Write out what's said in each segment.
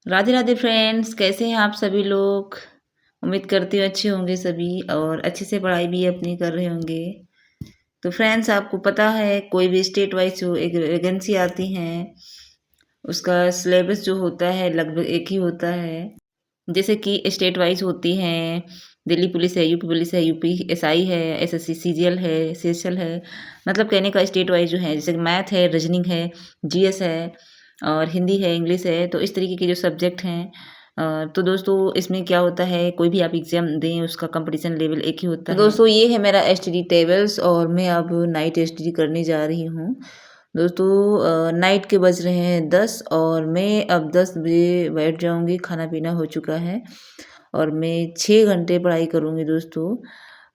Radhe Radhe friends, कैसे हैं आप सभी लोग। उम्मीद करती हूँ अच्छे होंगे सभी और अच्छे से पढ़ाई भी अपनी कर रहे होंगे। तो फ्रेंड्स, आपको पता है कोई भी स्टेट वाइज जो एक वैकेंसी आती हैं उसका सिलेबस जो होता है लगभग एक ही होता है। जैसे कि स्टेट वाइज होती हैं, दिल्ली पुलिस है, यूपी पुलिस है, यूपी एसआई है, एसएससी सीजीएल है, सीएसएल है। मतलब कहने का स्टेट वाइज जो है, जैसे मैथ है, रीजनिंग है, जीएस है और हिंदी है, इंग्लिश है। तो इस तरीके के जो सब्जेक्ट हैं, तो दोस्तों इसमें क्या होता है, कोई भी आप एग्जाम दें उसका कंपटीशन लेवल एक ही होता है। तो दोस्तों ये है मेरा एसटीडी टेबल्स और मैं अब नाइट एसटीडी करने जा रही हूँ। दोस्तों नाइट के बज रहे हैं 10 और मैं अब 10 बजे बैठ जाऊंगी। खाना पीना हो चुका है और मैं 6 घंटे पढ़ाई करूंगी दोस्तों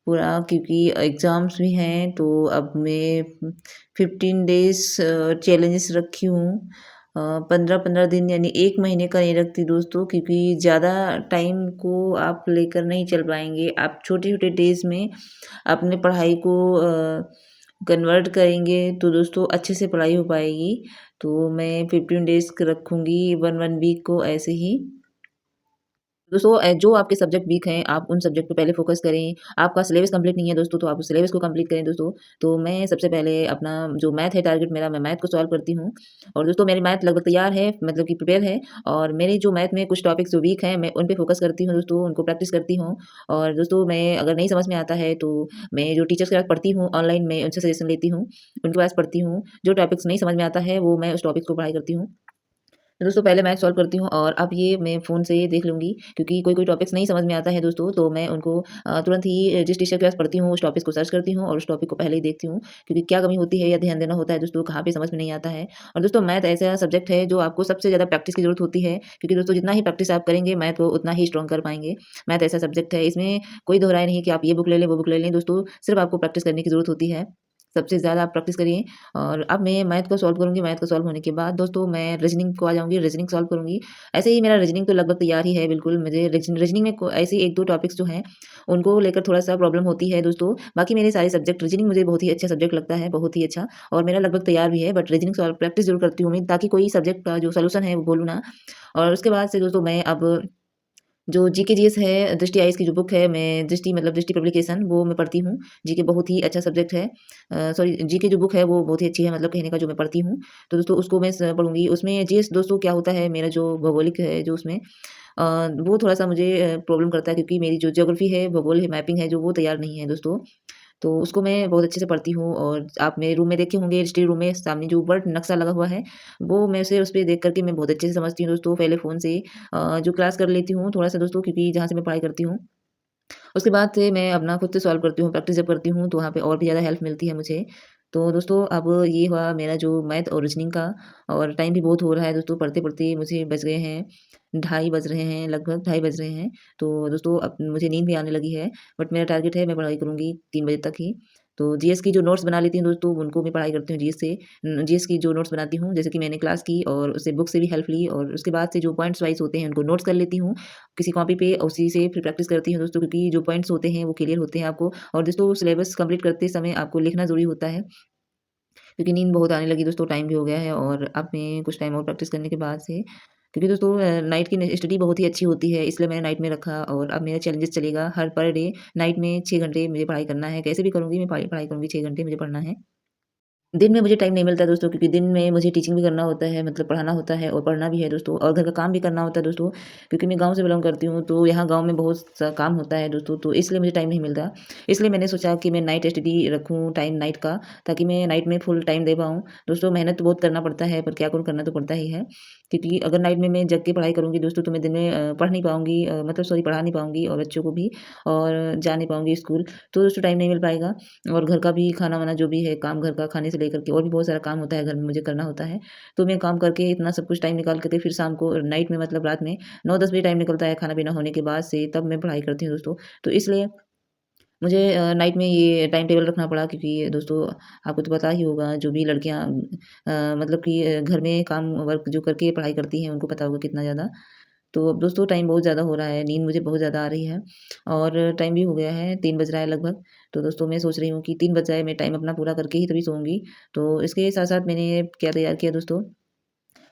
पूरा, क्योंकि एग्ज़ाम्स भी हैं। तो अब मैं 15 डेज़ चैलेंजेस रखी हूँ। 15-15 दिन यानी 1 महीने का नहीं रखती दोस्तों, क्योंकि ज़्यादा टाइम को आप लेकर नहीं चल पाएंगे। आप छोटे-छोटे डेज़ में अपने पढ़ाई को कन्वर्ट करेंगे तो दोस्तों अच्छे से पढ़ाई हो पाएगी। तो मैं 15 डेज़ रखूँगी, 1 वीक को ऐसे ही। दोस्तों जो आपके सब्जेक्ट वीक हैं, आप उन सब्जेक्ट पे पहले फ़ोकस करें। आपका सिलेबस कंप्लीट नहीं है दोस्तों, तो आप उस सिलेबस को कंप्लीट करें दोस्तों। तो मैं सबसे पहले अपना जो मैथ है टारगेट मेरा, मैं मैथ को सॉल्व करती हूँ और दोस्तों मेरी मैथ लगभग तैयार है, मतलब कि प्रिपेयर है। और मेरे जो मैथ में कुछ टॉपिक्स जो वीक हैं, मैं उन पे फ़ोकस करती हूँ दोस्तों, उनको प्रैक्टिस करती हूँ। और दोस्तों मैं अगर नहीं समझ में आता है तो मैं जो टीचर्स के पास पढ़ती हूँ ऑनलाइन, मैं उनसे सजेशन लेती हूँ, उनके पास पढ़ती हूँ। जो टॉपिक्स नहीं समझ में आता है वो मैं उस टॉपिक्स को पढ़ाई करती हूँ। तो दोस्तों पहले मैथ सॉल्व करती हूँ और अब ये मैं फ़ोन से देख लूँगी, क्योंकि कोई-कोई टॉपिक्स नहीं समझ में आता है दोस्तों, तो मैं उनको तुरंत ही जिस टीचर के पास पढ़ती हूँ उस टॉपिक को सर्च करती हूँ और उस टॉपिक को पहले ही देखती हूँ, क्योंकि क्या कमी होती है या ध्यान देना होता है दोस्तों, कहाँ पे समझ में नहीं आता है। और दोस्तों मैथ ऐसा सब्जेक्ट है जो आपको सबसे ज़्यादा प्रैक्टिस की ज़रूरत होती है, क्योंकि दोस्तों जितना ही प्रैक्टिस आप करेंगे मैथ को उतना ही स्ट्रॉन्ग कर पाएँगे। मैथ ऐसा सब्जेक्ट है, इसमें कोई दोहराय नहीं कि आप ये बुक ले लें, वो बुक ले लें दोस्तों, सिर्फ़ आपको प्रैक्टिस करने की ज़रूरत होती है। सबसे ज़्यादा आप प्रैक्टिस करिए। और अब मैं मैथ को सॉल्व करूँगी, मैथ को सॉल्व होने के बाद दोस्तों मैं रीज़निंग को आ जाऊँगी, रीज़निंग सॉल्व करूँगी। ऐसे ही मेरा रीज़निंग तो लगभग तैयार ही है बिल्कुल। मुझे रीज़निंग में को ऐसे 1-2 टॉपिक्स जो हैं, उनको लेकर थोड़ा-सा प्रॉब्लम होती है दोस्तों। बाकी मेरे सारे सब्जेक्ट, रीज़निंग मुझे बहुत ही अच्छा सब्जेक्ट लगता है, बहुत ही अच्छा, और मेरा लगभग तैयार भी है। बट रीज़निंग सॉल्व प्रैक्टिस ज़रूर करती हूँ मैं, ताकि कोई सब्जेक्ट का जो सॉल्यूशन है वो भूलूँ ना। और उसके बाद से दोस्तों मैं अब जो जीके जीएस है, दृष्टि आईएएस की जो बुक है, मैं दृष्टि मतलब दृष्टि पब्लिकेशन, वो मैं पढ़ती हूँ। जीके बहुत ही अच्छा सब्जेक्ट है। सॉरी, जीके जो बुक है वो बहुत ही अच्छी है, मतलब कहने का जो मैं पढ़ती हूँ। तो दोस्तों उसको मैं पढ़ूंगी। उसमें जीएस दोस्तों क्या होता है, मेरा जो भौगोलिक है जो उसमें वो थोड़ा-सा मुझे प्रॉब्लम करता है, क्योंकि मेरी जो ज्योग्राफी है, भूगोल है, मैपिंग है जो, वो तैयार नहीं है दोस्तों। तो उसको मैं बहुत अच्छे से पढ़ती हूँ। और आप मेरे रूम में देखे होंगे, स्टडी रूम में सामने जो वर्ड नक्शा लगा हुआ है, वो मैं उसे उस पे देख कर के मैं बहुत अच्छे से समझती हूँ दोस्तों। पहले फ़ोन से जो क्लास कर लेती हूँ थोड़ा-सा दोस्तों, क्योंकि जहाँ से मैं पढ़ाई करती हूँ। उसके बाद से मैं अपना खुद से सॉल्व करती हूँ, प्रैक्टिस जब करती हूँ तो वहाँ पे और भी ज़्यादा हेल्प मिलती है मुझे। तो दोस्तों अब ये हुआ मेरा जो मैथ और रीज़निंग का। और टाइम भी बहुत हो रहा है दोस्तों, पढ़ते-पढ़ते मुझे बज गए हैं, ढाई बज रहे हैं, लगभग ढाई बज रहे हैं। तो दोस्तों अब मुझे नींद भी आने लगी है, बट मेरा टारगेट है मैं पढ़ाई करूँगी 3 बजे तक ही। तो जीएस की जो नोट्स बना लेती हूँ दोस्तों, उनको मैं पढ़ाई करती हूँ जीएस से। जीएस की जो नोट्स बनाती हूँ, जैसे कि मैंने क्लास की और उससे बुक से भी हेल्प ली, और उसके बाद से जो पॉइंट्स वाइज़ होते हैं उनको नोट्स कर लेती हूँ किसी कॉपी पे, उसी से फिर प्रैक्टिस करती हूँ दोस्तों, क्योंकि जो पॉइंट्स होते हैं वो क्लियर होते हैं आपको। और दोस्तों सिलेबस कंप्लीट करते समय आपको लिखना ज़रूरी होता है, क्योंकि नींद बहुत आने लगी दोस्तों, टाइम भी हो गया है। और अब मैं कुछ टाइम और प्रैक्टिस करने के बाद से, क्योंकि दोस्तों नाइट की स्टडी बहुत ही अच्छी होती है, इसलिए मैंने नाइट में रखा। और अब मेरा चैलेंजेस चलेगा हर पर डे नाइट में 6 घंटे मुझे पढ़ाई करना है। कैसे भी करूँगी मैं पढ़ाई पढ़ाई करूँगी, 6 घंटे मुझे पढ़ना है। दिन में मुझे टाइम नहीं मिलता दोस्तों, क्योंकि दिन में मुझे टीचिंग भी करना होता है, मतलब पढ़ाना होता है और पढ़ना भी है दोस्तों, और घर का काम भी करना होता है दोस्तों, क्योंकि मैं गाँव से बिलॉन्ग करती हूँ। तो यहाँ गाँव में बहुत सा काम होता है दोस्तों, तो इसलिए मुझे टाइम नहीं मिलता। इसलिए मैंने सोचा कि मैं नाइट स्टडी रखूँ, टाइम नाइट का, ताकि मैं नाइट में फुल टाइम दे पाऊँ। दोस्तों मेहनत तो बहुत करना पड़ता है, पर क्या करूँ, करना तो पड़ता ही है, क्योंकि अगर नाइट में मैं जग के पढ़ाई करूँगी दोस्तों तो मैं दिन में पढ़ नहीं पाऊँगी, मतलब सॉरी पढ़ा नहीं पाऊँगी और बच्चों को भी, और जा नहीं पाऊँगी स्कूल। तो दोस्तों टाइम नहीं मिल पाएगा। और घर का भी खाना-वाना जो भी है काम, घर का खाने से लेकर के और भी बहुत सारा काम होता है घर में, मुझे करना होता है। तो मैं काम करके इतना सब कुछ टाइम निकाल कर के फिर शाम को नाइट में, मतलब रात में 9-10 बजे टाइम निकलता है खाना-पीना होने के बाद से, तब मैं पढ़ाई करती हूँ दोस्तों। तो इसलिए मुझे नाइट में ये टाइम टेबल रखना पड़ा, क्योंकि दोस्तों आपको तो पता ही होगा, जो भी लड़कियाँ मतलब कि घर में काम वर्क जो करके पढ़ाई करती हैं उनको पता होगा कितना ज़्यादा। तो अब दोस्तों टाइम बहुत ज़्यादा हो रहा है, नींद मुझे बहुत ज़्यादा आ रही है और टाइम भी हो गया है, 3 बज रहा है लगभग। तो दोस्तों मैं सोच रही हूँ कि 3 बज जाए, मैं टाइम अपना पूरा करके ही तभी सोऊँगी। तो इसके साथ-साथ मैंने क्या तैयार किया दोस्तों,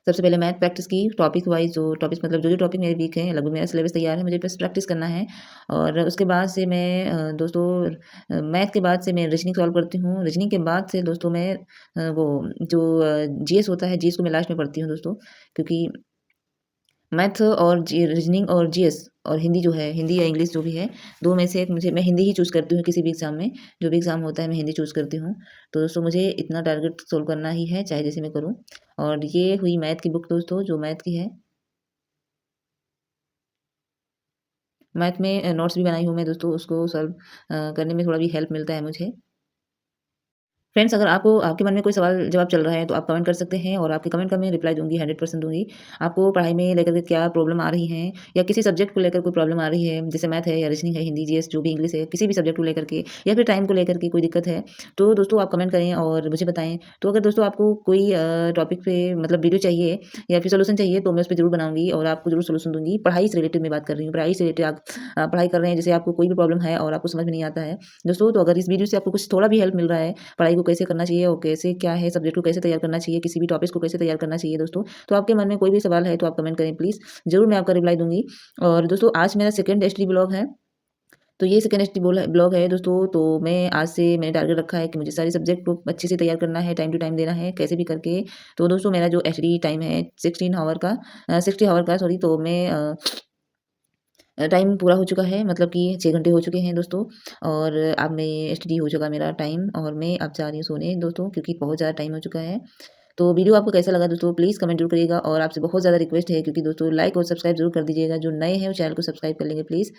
सबसे पहले मैथ प्रैक्टिस की टॉपिक वाइज, जो टॉपिक्स मतलब जो टॉपिक मेरे वीक हैं, लगभग मेरा सिलेबस तैयार है, मुझे बस प्रैक्टिस करना है। और उसके बाद से मैं दोस्तों मैथ के बाद से मैं रीजनिंग सॉल्व करती हूँ। रीजनिंग के बाद से दोस्तों मैं वो जो जीएस होता है, जीएस को मैं लास्ट में पढ़ती हूँ दोस्तों, क्योंकि मैथ और रीजनिंग और जीएस और हिंदी जो है, हिंदी या इंग्लिश जो भी है, 2 में से एक मुझे मैं हिंदी ही चूज़ करती हूँ किसी भी एग्ज़ाम में। जो भी एग्ज़ाम होता है मैं हिंदी चूज़ करती हूँ। तो दोस्तों मुझे इतना टारगेट सोल्व करना ही है, चाहे जैसे मैं करूँ। और ये हुई मैथ की बुक दोस्तों, जो मैथ की है। मैथ में नोट्स भी बनाई हूँ मैं दोस्तों, उसको सॉल्व करने में थोड़ा भी हेल्प मिलता है मुझे। फ्रेंड्स, अगर आपको आपके मन में कोई सवाल जवाब चल रहा है तो आप कमेंट कर सकते हैं, और आपके कमेंट का मैं रिप्लाई दूँगी, 100% दूँगी। आपको पढ़ाई में लेकर के क्या प्रॉब्लम आ रही है, या किसी सब्जेक्ट को लेकर कोई प्रॉब्लम आ रही है, जैसे मैथ है या रीजनिंग है, हिंदी, जीएस जो भी इंग्लिश है, किसी भी सब्जेक्ट को लेकर के या फिर टाइम को लेकर के कोई दिक्कत है, तो दोस्तों आप कमेंट करें और मुझे बताएँ। तो अगर दोस्तों आपको कोई टॉपिक पे मतलब वीडियो चाहिए या फिर सॉल्यूशन चाहिए, तो मैं उस पे ज़रूर बनाऊँगी और आपको ज़रूर सॉल्यूशन दूँगी। पढ़ाई से रिलेटेड मैं बात कर रही हूँ, पढ़ाई से रिलेटेड आप पढ़ाई कर रहे हैं, जैसे आपको कोई भी प्रॉब्लम है और आपको समझ में नहीं आता है दोस्तों, तो अगर इस वीडियो से आपको कुछ थोड़ा भी हेल्प मिल रहा है, पढ़ाई को कैसे करना चाहिए और कैसे क्या है, सब्जेक्ट को कैसे तैयार करना चाहिए, किसी भी टॉपिक्स को कैसे तैयार करना चाहिए दोस्तों, तो आपके मन में कोई भी सवाल है तो आप कमेंट करें प्लीज़, ज़रूर मैं आपका रिप्लाई दूँगी। और दोस्तों आज मेरा सेकंड एचडी ब्लॉग है, तो ये सेकंड एचडी ब्लॉग है दोस्तों, तो मैं आज से मैंने टारगेट रखा है कि मुझे सारे सब्जेक्ट को अच्छे से तैयार करना है, टाइम टू टाइम देना है, कैसे भी करके। तो दोस्तों मेरा जो एचडी टाइम है 60 आवर का सॉरी, तो मैं टाइम पूरा हो चुका है, मतलब कि 6 घंटे हो चुके हैं दोस्तों। और अब मैं एचडी हो चुका मेरा टाइम, और मैं अब जा रही हूँ सोने दोस्तों, क्योंकि बहुत ज़्यादा टाइम हो चुका है। तो वीडियो आपको कैसा लगा दोस्तों, प्लीज़ कमेंट जरूर करिएगा, और आपसे बहुत ज़्यादा रिक्वेस्ट है, क्योंकि दोस्तों लाइक और सब्सक्राइब जरूर कर दीजिएगा। जो नए हैं वो चैनल को सब्सक्राइब कर लेंगे प्लीज़।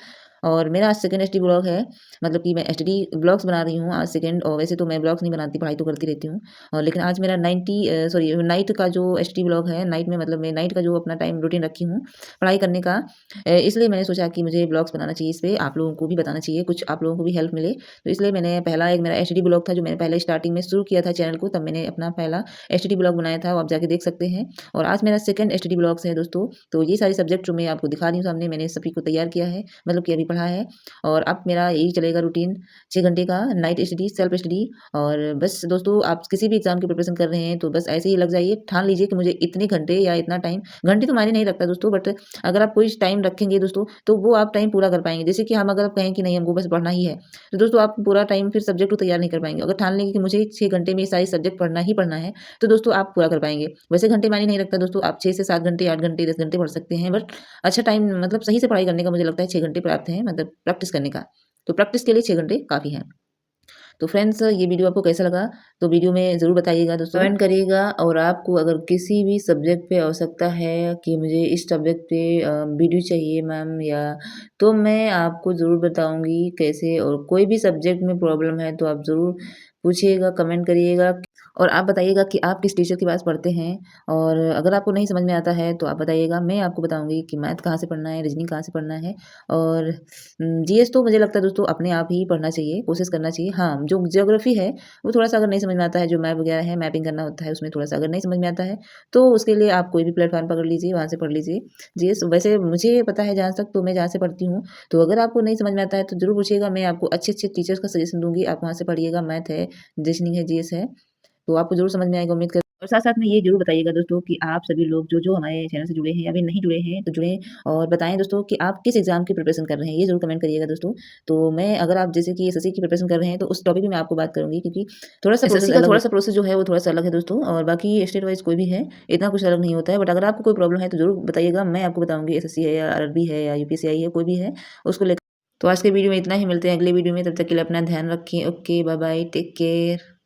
और मेरा आज सेकंड एचडी ब्लॉग है, मतलब कि मैं एचडी ब्लॉग्स बना रही हूँ आज सेकंड, और वैसे तो मैं ब्लॉग्स नहीं बनाती, पढ़ाई तो करती रहती हूँ। और लेकिन आज मेरा नाइट का जो एचडी ब्लॉग है, नाइट में मतलब मैं नाइट का जो अपना टाइम रूटीन रखी हूँ पढ़ाई करने का, इसलिए मैंने सोचा कि मुझे ब्लॉग्स बनाना चाहिए, इस पे आप लोगों को भी बताना चाहिए, कुछ आप लोगों को भी हेल्प मिले। तो इसलिए मैंने पहला एक मेरा एचडी ब्लॉग था, जो मैंने पहले स्टार्टिंग में शुरू किया था चैनल को, तब मैंने अपना पहला एचडी ब्लॉग बनाया था, वो आप जाके देख सकते हैं। और आज मेरा सेकंड एचडी ब्लॉग्स है दोस्तों। तो ये सारे सब्जेक्ट जो मैं आपको दिखा रही हूँ सामने, मैंने सभी को तैयार किया है, मतलब कि अभी पढ़ा है। और अब मेरा यही चलेगा रूटीन, 6 घंटे का नाइट स्टडी, सेल्फ स्टडी। और बस दोस्तों आप किसी भी एग्जाम की प्रिपरेशन कर रहे हैं तो बस ऐसे ही लग जाइए, ठान लीजिए कि मुझे इतने घंटे या इतना टाइम, घंटे तो मायने नहीं रखता दोस्तों, बट अगर आप कोई टाइम रखेंगे दोस्तों, तो वो आप टाइम पूरा कर पाएंगे। जैसे कि हम अगर आप कहें कि नहीं हमको बस पढ़ना ही है, तो दोस्तों आप पूरा टाइम फिर सब्जेक्ट को तैयार नहीं कर पाएंगे। अगर ठान लेंगे कि मुझे 6 घंटे में ये सारे सब्जेक्ट पढ़ना ही पढ़ना है, तो दोस्तों आप पूरा कर पाएंगे। वैसे घंटे मायने नहीं रखता दोस्तों, आप 6 से 7 घंटे, 8 घंटे, 10 घंटे पढ़ सकते हैं, बट अच्छा टाइम मतलब सही से पढ़ाई करने का मुझे लगता है 6 घंटे पर्याप्त है, मतलब प्रैक्टिस करने का। तो प्रैक्टिस के लिए 6 घंटे काफ़ी हैं। तो फ्रेंड्स, ये वीडियो आपको कैसा लगा, तो वीडियो में ज़रूर बताइएगा दोस्तों, कमेंट करिएगा। और आपको अगर किसी भी सब्जेक्ट पे आवश्यकता है कि मुझे इस सब्जेक्ट पे वीडियो चाहिए मैम, या तो मैं आपको ज़रूर बताऊँगी कैसे। और कोई भी सब्जेक्ट में प्रॉब्लम है तो आप ज़रूर पूछिएगा, कमेंट करिएगा, और आप बताइएगा कि आप किस टीचर के पास पढ़ते हैं। और अगर आपको नहीं समझ में आता है तो आप बताइएगा, मैं आपको बताऊँगी कि मैथ कहाँ से पढ़ना है, रीजनिंग कहाँ से पढ़ना है। और जीएस तो मुझे लगता है दोस्तों अपने आप ही पढ़ना चाहिए, कोशिश करना चाहिए। हाँ, जो ज्योग्राफी है वो थोड़ा-सा अगर नहीं समझ में आता है, जो मैप वगैरह है, मैपिंग करना होता है, उसमें थोड़ा-सा अगर नहीं समझ में आता है, तो उसके लिए आप कोई भी प्लेटफ़ॉर्म पकड़ लीजिए, वहाँ से पढ़ लीजिए। जीएस वैसे मुझे पता है जहाँ तक, तो मैं जहाँ से पढ़ती हूँ, तो अगर आपको नहीं समझ में आता है तो ज़रूर पूछिएगा, मैं आपको अच्छे-अच्छे टीचर्स का सजेशन दूँगी, आप वहाँ से पढ़िएगा। मैथ है, रीजनिंग है, जीएस है, तो आपको ज़रूर समझ में आएगा, उम्मीद कर। और साथ-साथ में ये ज़रूर बताइएगा दोस्तों कि आप सभी लोग जो-जो हमारे चैनल से जुड़े हैं या फिर नहीं जुड़े हैं, तो जुड़ें, और बताएँ दोस्तों कि आप किस एग्ज़ाम की प्रिपरेशन कर रहे हैं, ये ज़रूर कमेंट करिएगा दोस्तों। तो मैं, अगर आप जैसे कि एसएससी की प्रिपरेशन कर रहे हैं, तो उस टॉपिक में मैं आपको बात करूँगी, क्योंकि थोड़ा-सा प्रोसेस अलग, थोड़ा-सा प्रोसेस जो है वो थोड़ा-सा अलग है दोस्तों, और बाकी स्टेट वाइज़ कोई भी है, इतना कुछ अलग नहीं होता है। बट अगर आपको कोई प्रॉब्लम है तो ज़रूर बताइएगा, मैं आपको बताऊँगी, एसएससी है या आरआरबी है या यूपीएससी है, कोई भी है, उसको लेकर। तो आज के वीडियो में इतना ही, मिलते हैं अगले वीडियो में, तब तक के लिए अपना ध्यान रखें। Okay, bye bye, take care.